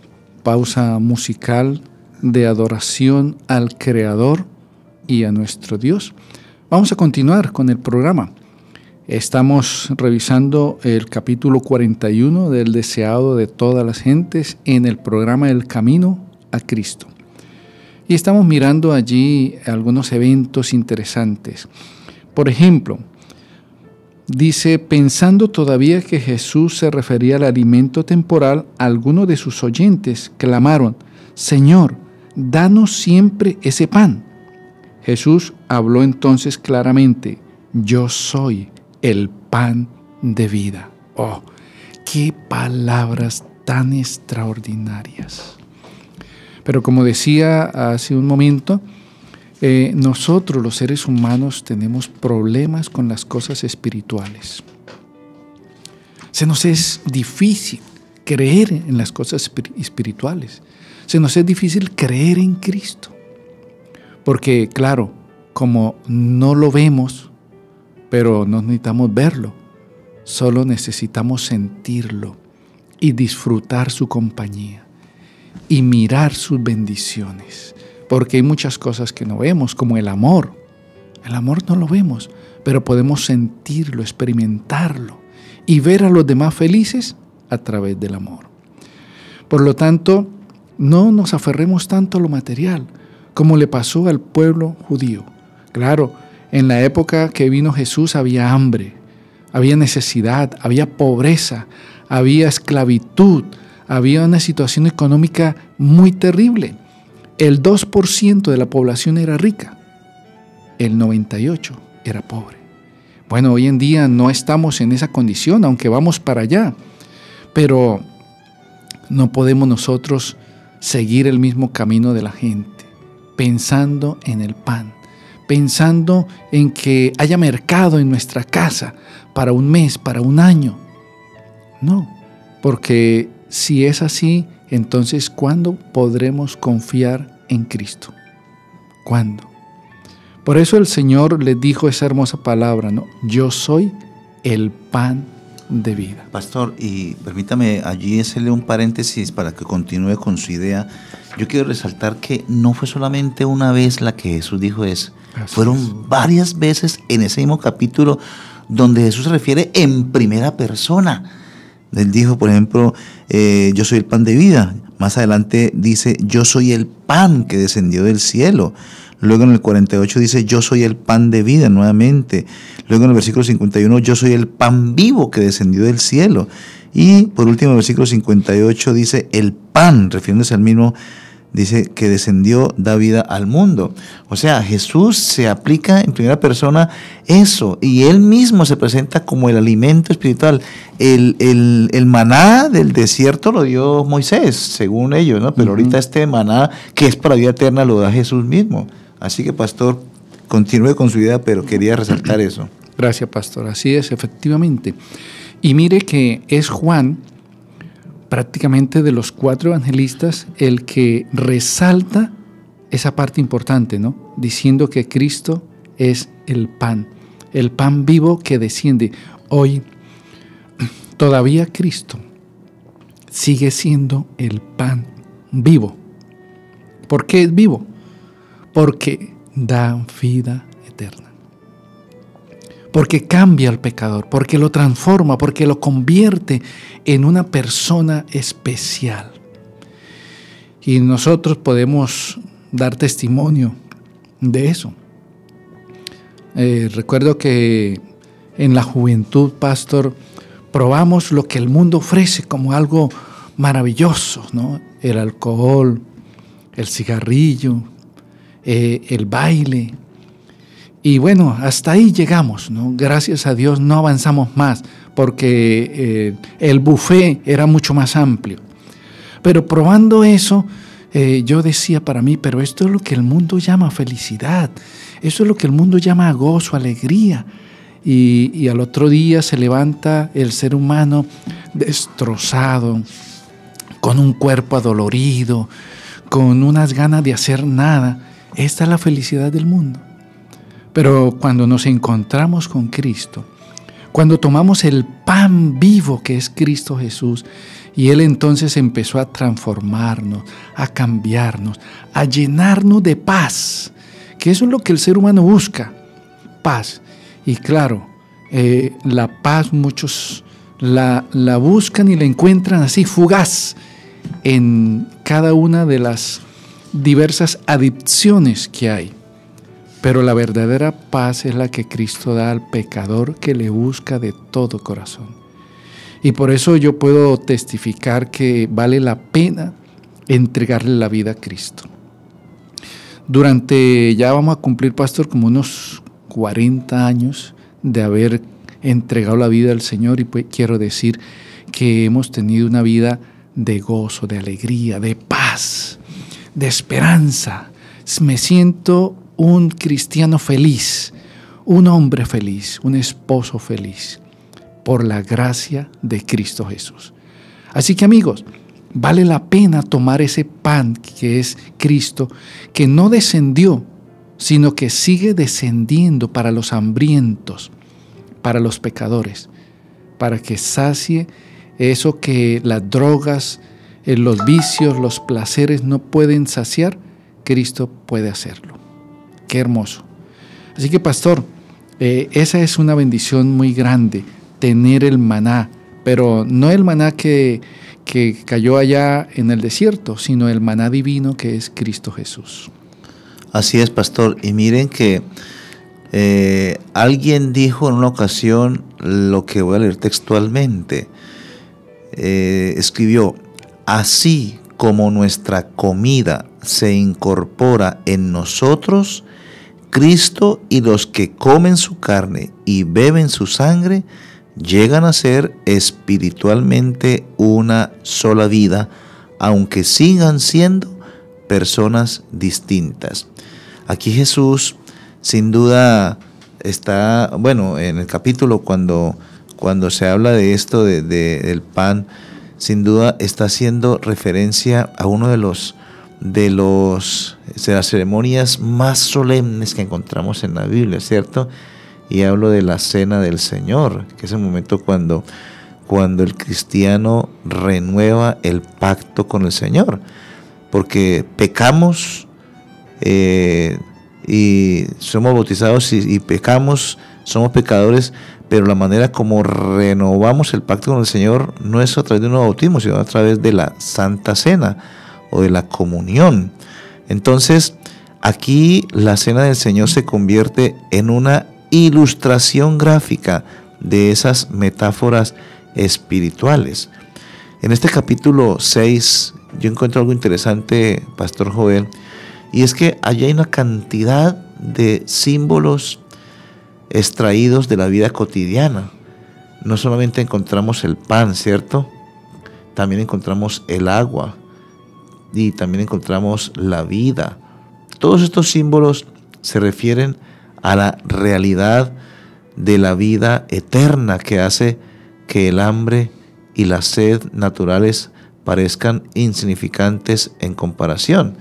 pausa musical de adoración al Creador y a nuestro Dios, vamos a continuar con el programa. Estamos revisando el capítulo 41 del deseado de todas las gentes en el programa El Camino a Cristo. Y estamos mirando allí algunos eventos interesantes. Por ejemplo, dice, pensando todavía que Jesús se refería al alimento temporal, algunos de sus oyentes clamaron, Señor, danos siempre ese pan. Jesús habló entonces claramente, yo soy el pan de vida. ¡Oh, qué palabras tan extraordinarias! Pero como decía hace un momento, nosotros los seres humanos tenemos problemas con las cosas espirituales. Se nos es difícil creer en las cosas espirituales. Se nos es difícil creer en Cristo. Porque, claro, como no lo vemos, pero no necesitamos verlo, solo necesitamos sentirlo y disfrutar su compañía y mirar sus bendiciones. Porque hay muchas cosas que no vemos, como el amor. El amor no lo vemos, pero podemos sentirlo, experimentarlo y ver a los demás felices a través del amor. Por lo tanto, no nos aferremos tanto a lo material, como le pasó al pueblo judío. Claro, en la época que vino Jesús había hambre, había necesidad, había pobreza, había esclavitud, había una situación económica muy terrible. El 2% de la población era rica, el 98% era pobre. Bueno, hoy en día no estamos en esa condición, aunque vamos para allá, pero no podemos nosotros seguir el mismo camino de la gente, pensando en el pan, pensando en que haya mercado en nuestra casa para un mes, para un año. No, porque si es así, entonces ¿cuándo podremos confiar en Cristo? ¿Cuándo? Por eso el Señor les dijo esa hermosa palabra, ¿no? Yo soy el pan de vida. Pastor, y permítame allí hacerle un paréntesis para que continúe con su idea. Yo quiero resaltar que no fue solamente una vez la que Jesús dijo eso. Fueron varias veces en ese mismo capítulo donde Jesús se refiere en primera persona. Él dijo, por ejemplo, yo soy el pan de vida. Más adelante dice, yo soy el pan que descendió del cielo. Luego en el 48 dice, yo soy el pan de vida nuevamente. Luego en el versículo 51, yo soy el pan vivo que descendió del cielo. Y por último, en el versículo 58 dice, el pan, refiriéndose al mismo, dice que descendió, da vida al mundo. O sea, Jesús se aplica en primera persona eso, y Él mismo se presenta como el alimento espiritual. El maná del desierto lo dio Moisés, según ellos, ¿no? Pero ahorita este maná, que es para vida eterna, lo da Jesús mismo. Así que, pastor, continúe con su idea, pero quería resaltar eso. Gracias, pastor. Así es, efectivamente. Y mire que es Juan, prácticamente de los 4 evangelistas, el que resalta esa parte importante, ¿no? Diciendo que Cristo es el pan vivo que desciende. Hoy, todavía Cristo sigue siendo el pan vivo. ¿Por qué es vivo? Porque da vida eterna. Porque cambia al pecador, porque lo transforma, porque lo convierte en una persona especial. Y nosotros podemos dar testimonio de eso. Recuerdo que en la juventud, pastor, probamos lo que el mundo ofrece como algo maravilloso, ¿no? El alcohol, el cigarrillo, el baile. Y bueno, hasta ahí llegamos, ¿no? Gracias a Dios no avanzamos más porque el buffet era mucho más amplio. Pero probando eso, yo decía para mí, pero esto es lo que el mundo llama felicidad. Eso es lo que el mundo llama gozo, alegría. Y al otro día se levanta el ser humano destrozado, con un cuerpo adolorido, con unas ganas de hacer nada. Esta es la felicidad del mundo. Pero cuando nos encontramos con Cristo, cuando tomamos el pan vivo que es Cristo Jesús, y Él entonces empezó a transformarnos, a cambiarnos, a llenarnos de paz, que eso es lo que el ser humano busca, paz. Y claro, la paz muchos la buscan y la encuentran así fugaz en cada una de las diversas adicciones que hay. Pero la verdadera paz es la que Cristo da al pecador que le busca de todo corazón. Y por eso yo puedo testificar que vale la pena entregarle la vida a Cristo. Ya vamos a cumplir, pastor, como unos 40 años de haber entregado la vida al Señor, y pues quiero decir que hemos tenido una vida de gozo, de alegría, de paz, de esperanza. Me siento un cristiano feliz, un hombre feliz, un esposo feliz, por la gracia de Cristo Jesús. Así que, amigos, vale la pena tomar ese pan que es Cristo, que no descendió, sino que sigue descendiendo para los hambrientos, para los pecadores, para que sacie eso que las drogas, los vicios, los placeres no pueden saciar. Cristo puede hacerlo. Qué hermoso. Así que, pastor, esa es una bendición muy grande, tener el maná, pero no el maná que cayó allá en el desierto, sino el maná divino que es Cristo Jesús. Así es, pastor. Y miren que alguien dijo en una ocasión lo que voy a leer textualmente. Escribió, así como nuestra comida se incorpora en nosotros, Cristo y los que comen su carne y beben su sangre llegan a ser espiritualmente una sola vida, aunque sigan siendo personas distintas. Aquí Jesús, sin duda, está, bueno, en el capítulo cuando se habla de esto, del pan, sin duda está haciendo referencia a uno de las ceremonias más solemnes que encontramos en la Biblia, ¿cierto? Y hablo de la cena del Señor, que es el momento cuando el cristiano renueva el pacto con el Señor, porque pecamos y somos bautizados y pecamos, somos pecadores, pero la manera como renovamos el pacto con el Señor no es a través de un bautismo, sino a través de la Santa Cena o de la comunión. Entonces, aquí la cena del Señor se convierte en una ilustración gráfica de esas metáforas espirituales. En este capítulo 6 yo encuentro algo interesante, Pastor Joel, y es que allí hay una cantidad de símbolos extraídos de la vida cotidiana. No solamente encontramos el pan, ¿cierto? También encontramos el agua y también encontramos la vida. Todos estos símbolos se refieren a la realidad de la vida eterna que hace que el hambre y la sed naturales parezcan insignificantes en comparación.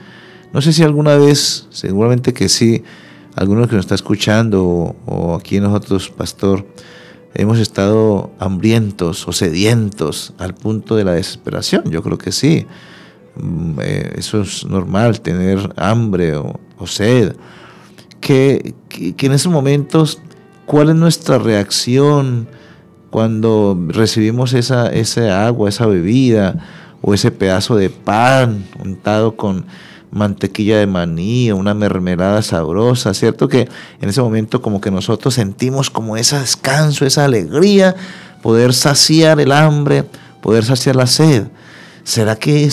No sé si alguna vez, seguramente que sí, alguno que nos está escuchando o aquí nosotros, pastor, hemos estado hambrientos o sedientos al punto de la desesperación. Yo creo que sí. Eso es normal, tener hambre o sed. Que en esos momentos, ¿cuál es nuestra reacción cuando recibimos esa agua, esa bebida o ese pedazo de pan untado con mantequilla de maní o una mermelada sabrosa? Cierto que en ese momento como que nosotros sentimos como ese descanso, esa alegría, poder saciar el hambre, poder saciar la sed. ¿Será que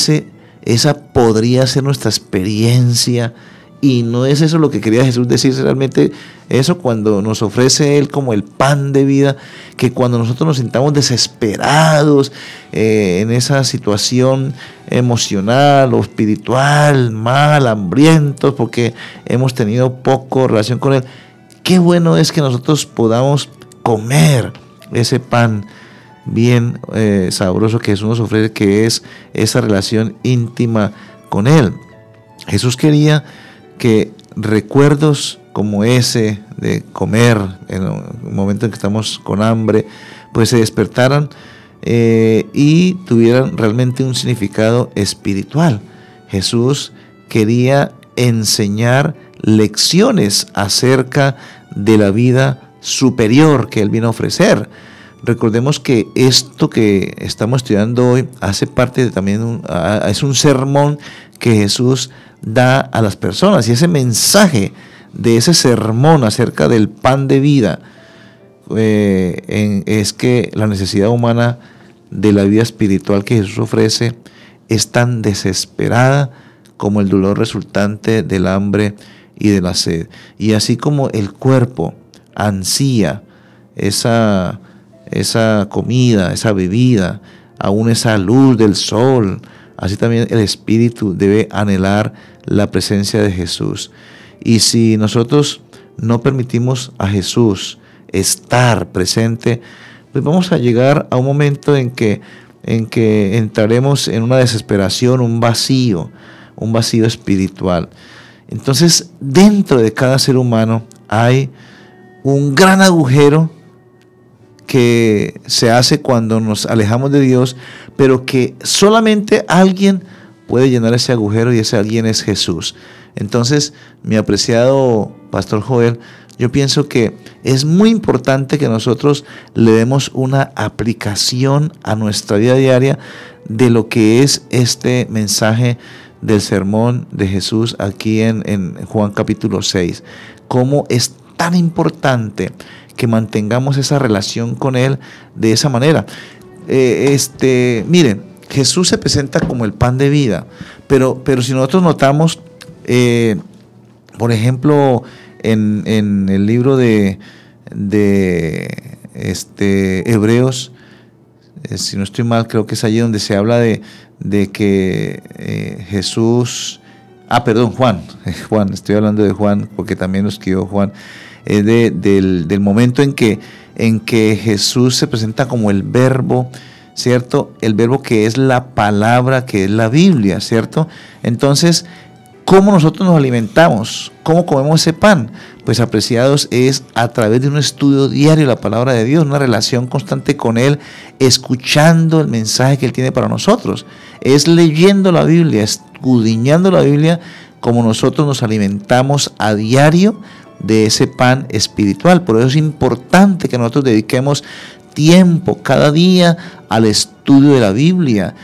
esa podría ser nuestra experiencia? Y no es eso lo que quería Jesús decir, realmente eso cuando nos ofrece Él como el pan de vida, que cuando nosotros nos sintamos desesperados en esa situación emocional o espiritual, mal, hambrientos, porque hemos tenido poco relación con Él, qué bueno es que nosotros podamos comer ese pan bien sabroso que Jesús nos ofrece, que es esa relación íntima con Él. Jesús quería que recuerdos como ese de comer en un momento en que estamos con hambre, pues se despertaran y tuvieran realmente un significado espiritual. Jesús quería enseñar lecciones acerca de la vida superior que Él vino a ofrecer. Recordemos que esto que estamos estudiando hoy hace parte de también es un sermón que Jesús da a las personas, y ese mensaje de ese sermón acerca del pan de vida es que la necesidad humana de la vida espiritual que Jesús ofrece es tan desesperada como el dolor resultante del hambre y de la sed. Y así como el cuerpo ansía esa comida, esa bebida, aún esa luz del sol, así también el espíritu debe anhelar la presencia de Jesús. Y si nosotros no permitimos a Jesús estar presente, pues vamos a llegar a un momento en que entraremos en una desesperación, un vacío espiritual. Entonces, dentro de cada ser humano hay un gran agujero que se hace cuando nos alejamos de Dios, pero que solamente alguien puede llenar ese agujero, y ese alguien es Jesús. Entonces, mi apreciado Pastor Joel, yo pienso que es muy importante que nosotros le demos una aplicación a nuestra vida diaria de lo que es este mensaje del sermón de Jesús aquí en Juan capítulo 6. Cómo es tan importante que mantengamos esa relación con Él de esa manera. Miren, Jesús se presenta como el pan de vida, pero si nosotros notamos, por ejemplo, en el libro de Hebreos, si no estoy mal, creo que es allí donde se habla de que Jesús, Juan, estoy hablando de Juan porque también lo escribió Juan, del momento en que Jesús se presenta como el verbo, ¿cierto? El verbo que es la palabra, que es la Biblia, ¿cierto? Entonces, ¿cómo nosotros nos alimentamos? ¿Cómo comemos ese pan? Pues, apreciados, es a través de un estudio diario de la palabra de Dios, una relación constante con Él, escuchando el mensaje que Él tiene para nosotros. Es leyendo la Biblia, escudriñando la Biblia, como nosotros nos alimentamos a diario de ese pan espiritual. Por eso es importante que nosotros dediquemos tiempo cada día al estudio de la Biblia,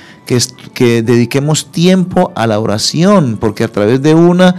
que dediquemos tiempo a la oración, porque a través de una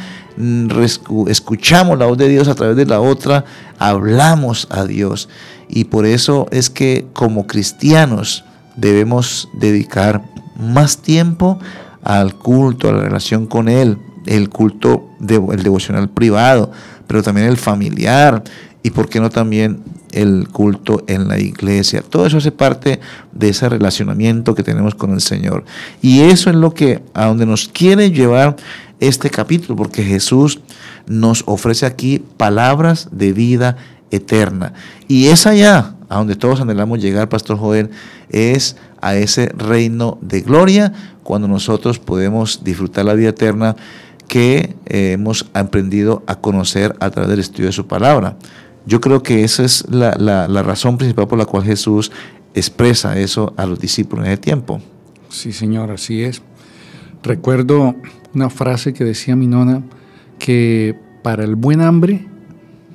escuchamos la voz de Dios, a través de la otra hablamos a Dios. Y por eso es que como cristianos debemos dedicar más tiempo al culto, a la relación con Él, el culto, el devocional privado, pero también el familiar, y por qué no también el culto en la iglesia. Todo eso hace parte de ese relacionamiento que tenemos con el Señor. Y eso es a donde nos quiere llevar este capítulo, porque Jesús nos ofrece aquí palabras de vida eterna. Y es allá a donde todos anhelamos llegar, Pastor Joel, es a ese reino de gloria, cuando nosotros podemos disfrutar la vida eterna que hemos aprendido a conocer a través del estudio de su palabra. Yo creo que esa es la razón principal por la cual Jesús expresa eso a los discípulos en ese tiempo. Sí, Señor, así es. Recuerdo una frase que decía mi nona, que para el buen hambre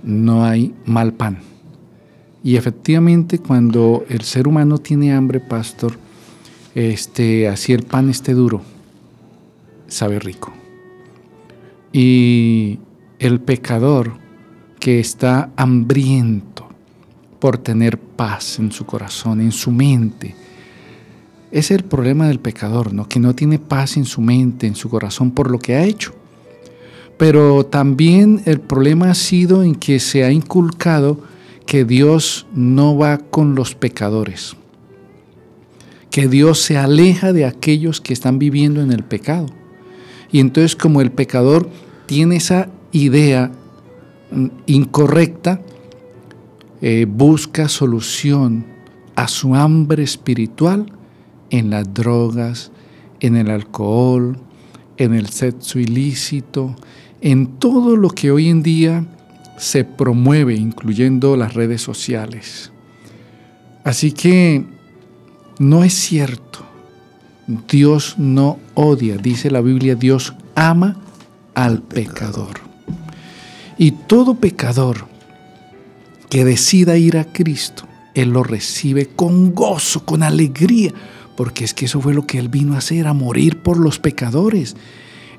no hay mal pan. Y efectivamente, cuando el ser humano tiene hambre, pastor, así el pan esté duro, sabe rico. Y el pecador que está hambriento por tener paz en su corazón, en su mente, ese es el problema del pecador, ¿no? Que no tiene paz en su mente, en su corazón por lo que ha hecho. Pero también el problema ha sido en que se ha inculcado que Dios no va con los pecadores, que Dios se aleja de aquellos que están viviendo en el pecado. Y entonces, como el pecador tiene esa idea incorrecta, busca solución a su hambre espiritual en las drogas, en el alcohol, en el sexo ilícito, en todo lo que hoy en día se promueve, incluyendo las redes sociales. Así que no es cierto. Dios no odia, dice la Biblia, Dios ama al pecador. Y todo pecador que decida ir a Cristo, Él lo recibe con gozo, con alegría, porque es que eso fue lo que Él vino a hacer, a morir por los pecadores.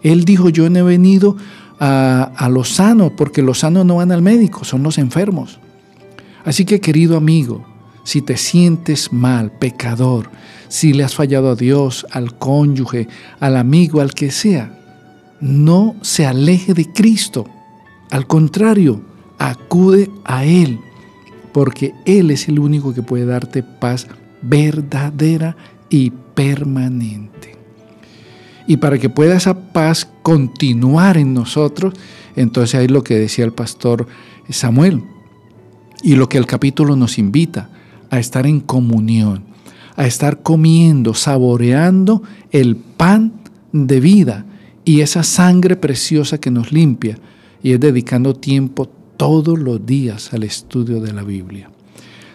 Él dijo, yo no he venido a los sanos, porque los sanos no van al médico, son los enfermos. Así que, querido amigo, si te sientes mal, pecador, si le has fallado a Dios, al cónyuge, al amigo, al que sea, no se aleje de Cristo. Al contrario, acude a Él, porque Él es el único que puede darte paz verdadera y permanente. Y para que pueda esa paz continuar en nosotros, entonces ahí lo que decía el pastor Samuel, y lo que el capítulo nos invita, a estar en comunión, a estar comiendo, saboreando el pan de vida y esa sangre preciosa que nos limpia, y es dedicando tiempo todos los días al estudio de la Biblia.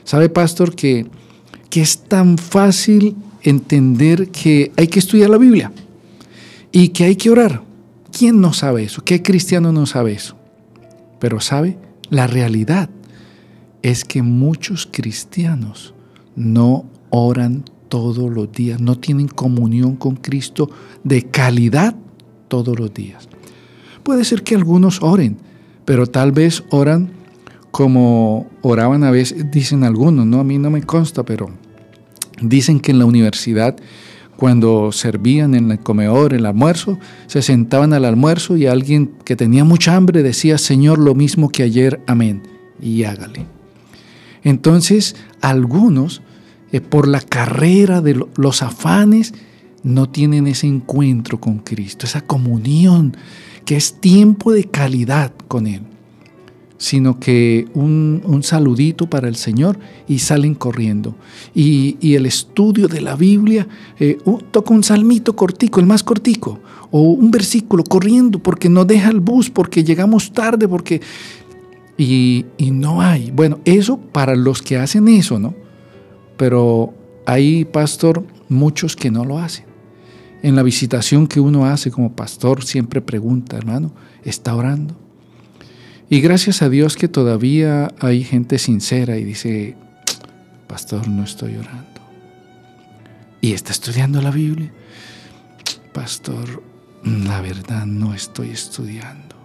¿Sabe, pastor, que es tan fácil entender que hay que estudiar la Biblia y que hay que orar? ¿Quién no sabe eso? ¿Qué cristiano no sabe eso? Pero ¿sabe? La realidad es que muchos cristianos no oran todos los días, no tienen comunión con Cristo de calidad todos los días. Puede ser que algunos oren, pero tal vez oran como oraban a veces, dicen algunos, ¿no? A mí no me consta, pero dicen que en la universidad, cuando servían en el comedor, el almuerzo, se sentaban al almuerzo y alguien que tenía mucha hambre decía, Señor, lo mismo que ayer, amén, y hágale. Entonces, algunos, por la carrera de los afanes, no tienen ese encuentro con Cristo, esa comunión, que es tiempo de calidad con Él, sino que un saludito para el Señor y salen corriendo. Y el estudio de la Biblia, toca un salmito cortico, el más cortico, o un versículo corriendo porque no deja el bus, porque llegamos tarde, porque... Y no hay. Bueno, eso para los que hacen eso, ¿no? Pero hay, pastor, muchos que no lo hacen. En la visitación que uno hace como pastor siempre pregunta, hermano, ¿está orando? Y gracias a Dios que todavía hay gente sincera y dice, Pastor, no estoy orando. ¿Y está estudiando la Biblia? Pastor, la verdad no estoy estudiando.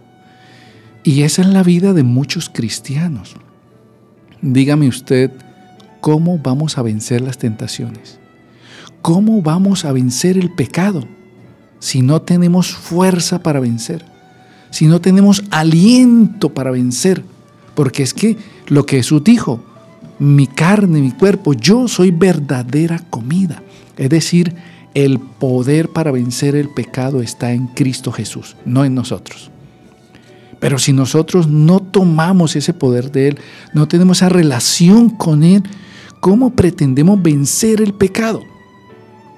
Y esa es la vida de muchos cristianos. Dígame usted, ¿cómo vamos a vencer las tentaciones? ¿Cómo vamos a vencer el pecado si no tenemos fuerza para vencer? Si no tenemos aliento para vencer. Porque es que lo que Jesús dijo, mi carne, mi cuerpo, yo soy verdadera comida. Es decir, el poder para vencer el pecado está en Cristo Jesús, no en nosotros. Pero si nosotros no tomamos ese poder de Él, no tenemos esa relación con Él, ¿cómo pretendemos vencer el pecado?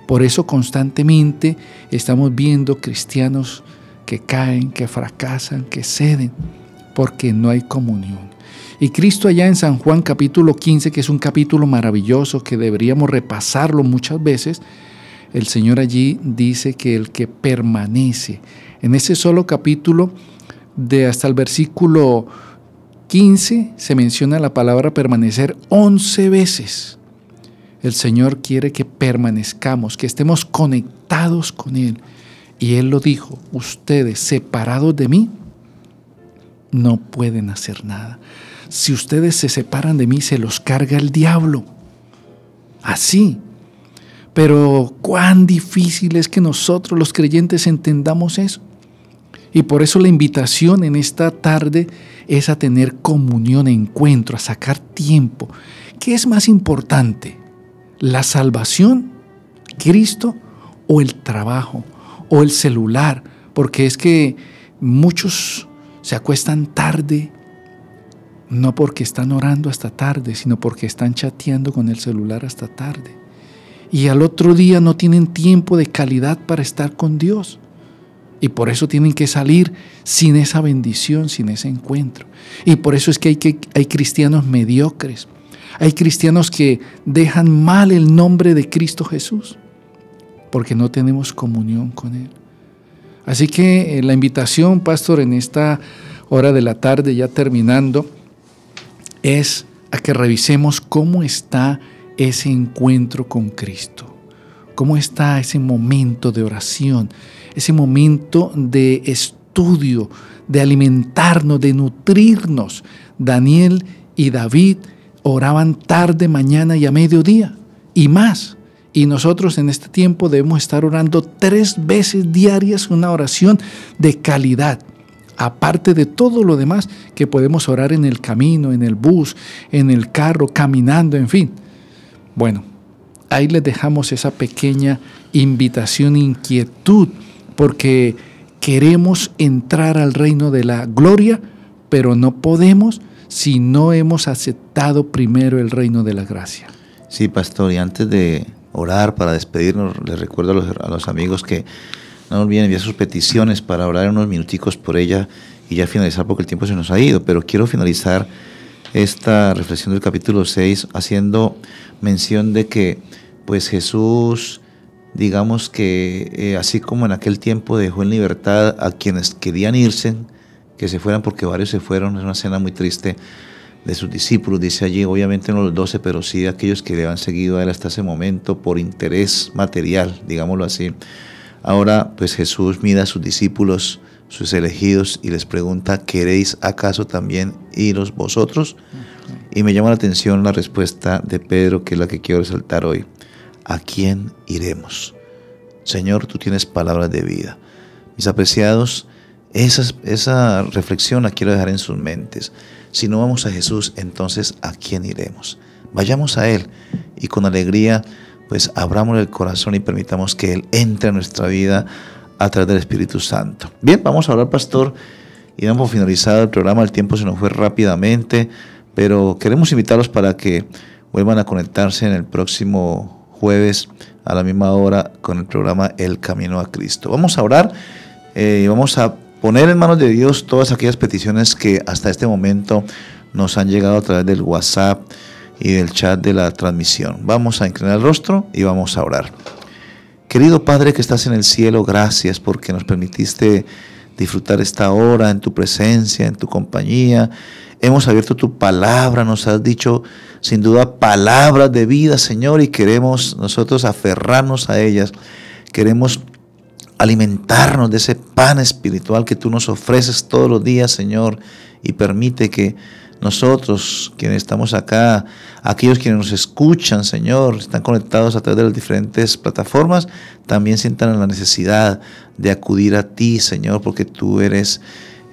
Por eso constantemente estamos viendo cristianos que caen, que fracasan, que ceden, porque no hay comunión. Y Cristo allá en San Juan capítulo 15, que es un capítulo maravilloso que deberíamos repasarlo muchas veces, el Señor allí dice que el que permanece, en ese solo capítulo, de hasta el versículo 15, se menciona la palabra permanecer 11 veces. El Señor quiere que permanezcamos, que estemos conectados con Él. Y Él lo dijo, ustedes separados de mí, no pueden hacer nada. Si ustedes se separan de mí, se los carga el diablo. Así. Pero cuán difícil es que nosotros los creyentes entendamos eso. Y por eso la invitación en esta tarde es a tener comunión, encuentro, a sacar tiempo. ¿Qué es más importante? ¿La salvación, Cristo, o el trabajo, o el celular? Porque es que muchos se acuestan tarde, no porque están orando hasta tarde, sino porque están chateando con el celular hasta tarde. Y al otro día no tienen tiempo de calidad para estar con Dios. Y por eso tienen que salir sin esa bendición, sin ese encuentro. Y por eso es que hay cristianos mediocres. Hay cristianos que dejan mal el nombre de Cristo Jesús, porque no tenemos comunión con Él. Así que la invitación, pastor, en esta hora de la tarde, ya terminando, es a que revisemos cómo está ese encuentro con Cristo. Cómo está ese momento de oración, ese momento de estudio, de alimentarnos, de nutrirnos. Daniel y David oraban tarde, mañana y a mediodía, y más. Y nosotros en este tiempo debemos estar orando 3 veces diarias, una oración de calidad. Aparte de todo lo demás que podemos orar en el camino, en el bus, en el carro, caminando, en fin. Bueno, ahí les dejamos esa pequeña invitación, inquietud, porque queremos entrar al reino de la gloria, pero no podemos si no hemos aceptado primero el reino de la gracia. Sí, pastor, y antes de orar para despedirnos, les recuerdo a los amigos que no olviden enviar sus peticiones para orar unos minuticos por ella y ya finalizar porque el tiempo se nos ha ido, pero quiero finalizar esta reflexión del capítulo 6 haciendo mención de que pues Jesús, digamos que así como en aquel tiempo dejó en libertad a quienes querían irse, que se fueran porque varios se fueron, es una escena muy triste de sus discípulos, dice allí, obviamente no los 12, pero sí aquellos que le han seguido a él hasta ese momento por interés material, digámoslo así. Ahora pues Jesús mira a sus discípulos, sus elegidos, y les pregunta, ¿queréis acaso también iros vosotros? Y me llama la atención la respuesta de Pedro, que es la que quiero resaltar hoy. ¿A quién iremos? Señor, tú tienes palabras de vida. Mis apreciados, esa reflexión la quiero dejar en sus mentes. Si no vamos a Jesús, entonces ¿a quién iremos? Vayamos a Él y con alegría pues abramos el corazón y permitamos que Él entre en nuestra vida a través del Espíritu Santo. Bien, vamos a orar, pastor, y damos por finalizado el programa. El tiempo se nos fue rápidamente, pero queremos invitarlos para que vuelvan a conectarse en el próximo jueves a la misma hora con el programa El Camino a Cristo. Vamos a orar y vamos a poner en manos de Dios todas aquellas peticiones que hasta este momento nos han llegado a través del WhatsApp y del chat de la transmisión. Vamos a inclinar el rostro y vamos a orar. Querido Padre que estás en el cielo, gracias porque nos permitiste disfrutar esta hora en tu presencia, en tu compañía, hemos abierto tu palabra, nos has dicho sin duda palabras de vida, Señor, y queremos nosotros aferrarnos a ellas. Queremos alimentarnos de ese pan espiritual que tú nos ofreces todos los días, Señor, y permite que nosotros, quienes estamos acá, aquellos quienes nos escuchan, Señor, están conectados a través de las diferentes plataformas, también sientan la necesidad de acudir a ti, Señor, porque tú eres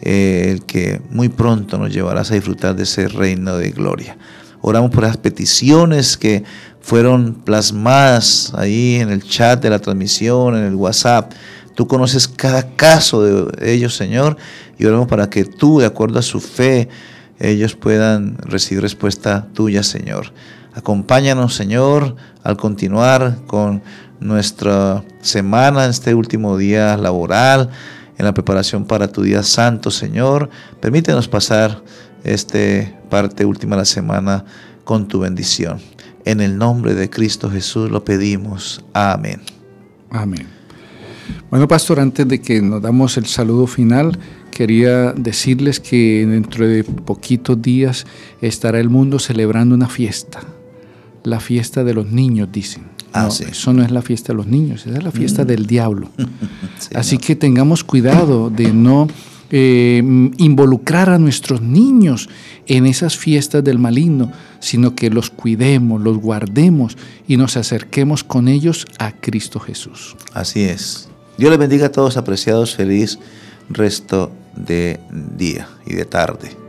el que muy pronto nos llevarás a disfrutar de ese reino de gloria. Oramos por esas peticiones que fueron plasmadas ahí en el chat de la transmisión, en el WhatsApp. Tú conoces cada caso de ellos, Señor, y oramos para que tú, de acuerdo a su fe, ellos puedan recibir respuesta tuya, Señor. Acompáñanos, Señor, al continuar con nuestra semana, en este último día laboral, en la preparación para tu día santo, Señor. Permítenos pasar esta parte última de la semana con tu bendición. En el nombre de Cristo Jesús lo pedimos. Amén. Amén. Bueno, pastor, antes de que nos damos el saludo final, quería decirles que dentro de poquitos días estará el mundo celebrando una fiesta. La fiesta de los niños, dicen. No, sí. Eso no es la fiesta de los niños, esa es la fiesta del diablo. Sí, Así que tengamos cuidado de no involucrar a nuestros niños en esas fiestas del maligno, sino que los cuidemos, los guardemos y nos acerquemos con ellos a Cristo Jesús. Así es. Dios les bendiga a todos, apreciados. Feliz resto de día y de tarde.